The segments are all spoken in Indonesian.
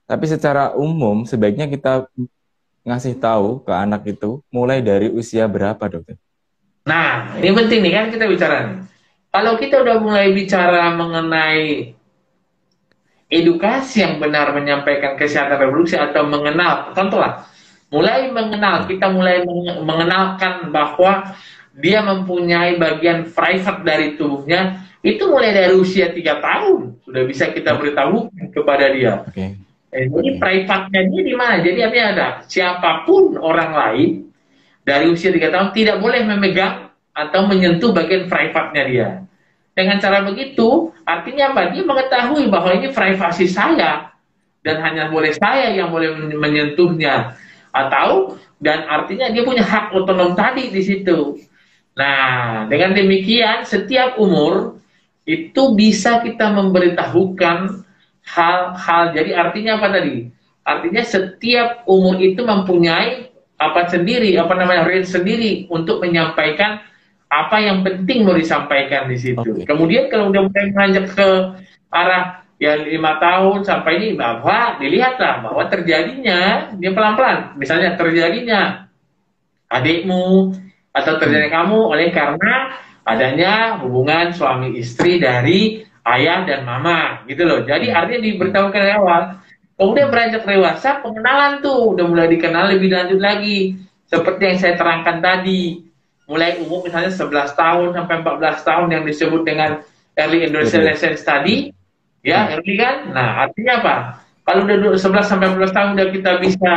Tapi secara umum sebaiknya kita ngasih tahu ke anak itu mulai dari usia berapa, dokter? Nah, ini penting nih kan kita bicara nih. Kalau kita udah mulai bicara mengenai edukasi yang benar menyampaikan kesehatan reproduksi atau mengenal, contohlah, mulai mengenal, Ya. kita mulai mengenalkan bahwa dia mempunyai bagian private dari tubuhnya, itu mulai dari usia 3 tahun sudah bisa kita Oh, beritahu kepada dia. oke. Jadi Oke. private-nya dia di mana? Jadi artinya ada siapapun orang lain dari usia 3 tahun tidak boleh memegang atau menyentuh bagian private-nya dia. Dengan cara begitu, artinya apa? Dia mengetahui bahwa ini privasi saya dan hanya boleh saya yang boleh menyentuhnya. Atau dan artinya dia punya hak otonom tadi di situ. Nah, dengan demikian setiap umur itu bisa kita memberitahukan hal-hal. Jadi artinya apa tadi? Artinya setiap umur itu mempunyai apa sendiri, apa namanya, range sendiri untuk menyampaikan apa yang penting mau disampaikan di situ. Oke. Kemudian kalau udah mulai menanjak ke arah ya 5 tahun sampai ini, bahwa dilihatlah bahwa terjadinya dia pelan-pelan, misalnya terjadinya adikmu atau terjadi Hmm. kamu oleh karena adanya hubungan suami istri dari ayah dan mama gitu loh. Jadi Ya. artinya Ya. diberitahukan dari awal. Kemudian Hmm. beranjak dewasa, pengenalan tuh udah mulai dikenal lebih lanjut lagi. Seperti yang saya terangkan tadi. Mulai umur misalnya 11 tahun sampai 14 tahun yang disebut dengan early Early. adolescence tadi. Ya, Hmm. early kan? Nah, artinya apa? Kalau udah 11 sampai 14 tahun udah kita bisa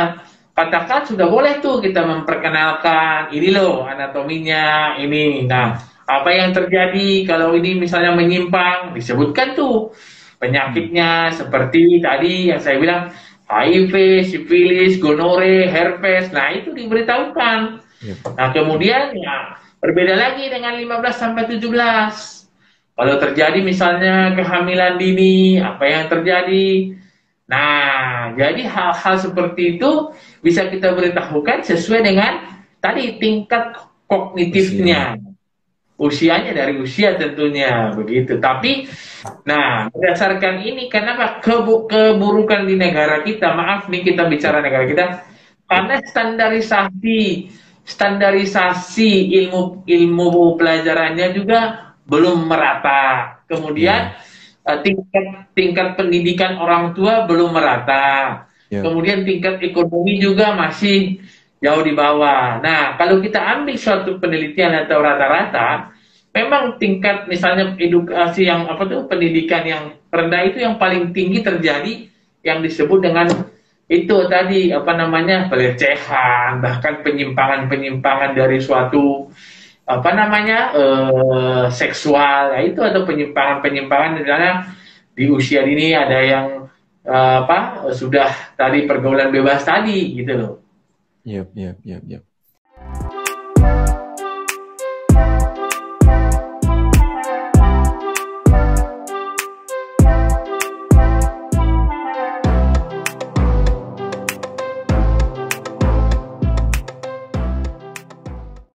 katakan sudah boleh tuh kita memperkenalkan ini loh anatominya ini. Nah, Hmm. apa yang terjadi kalau ini misalnya menyimpang, disebutkan tuh Hmm. penyakitnya seperti tadi yang saya bilang HIV, sifilis, gonore, herpes. Nah, itu diberitahukan. Ya. Nah, kemudian ya berbeda lagi dengan 15 sampai 17. Kalau terjadi misalnya kehamilan dini, apa yang terjadi? Nah, jadi hal-hal seperti itu bisa kita beritahukan sesuai dengan tadi tingkat Usia. kognitifnya, usianya dari usia tentunya begitu. Tapi, nah berdasarkan ini, kenapa keburukan di negara kita? Maaf nih kita Ya. bicara negara kita, Ya. karena standarisasi ilmu ilmu pelajarannya juga belum merata. Kemudian Ya. tingkat tingkat pendidikan orang tua belum merata. Ya. Kemudian tingkat ekonomi juga masih jauh di bawah. Nah, kalau kita ambil suatu penelitian atau rata-rata, memang tingkat misalnya edukasi yang apa tuh pendidikan yang rendah itu yang paling tinggi terjadi yang disebut dengan itu tadi apa namanya pelecehan, bahkan penyimpangan-penyimpangan dari suatu apa namanya seksual, ya itu atau penyimpangan-penyimpangan misalnya di usia ini ada yang apa sudah tadi pergaulan bebas tadi gitu loh. Ya. Ya. Ya. Ya.